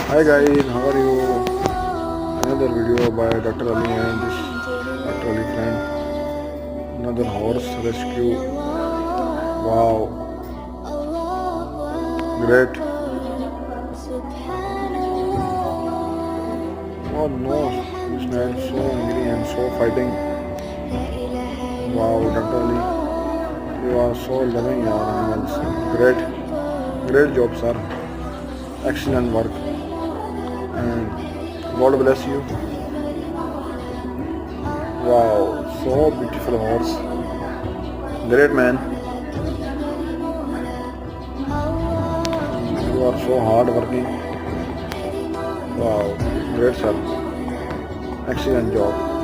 Hi guys, how are you? Another video by Dr. Ali and this Dr. Ali friend. Another horse rescue. Wow, great. Oh no, this man is so angry and so fighting. Wow, Dr. Ali, you are so loving your animals. Great, great job, sir. Excellent work. And God bless you. Wow, so beautiful horse. Great man. You are so hard working. Wow, great sir. Excellent job.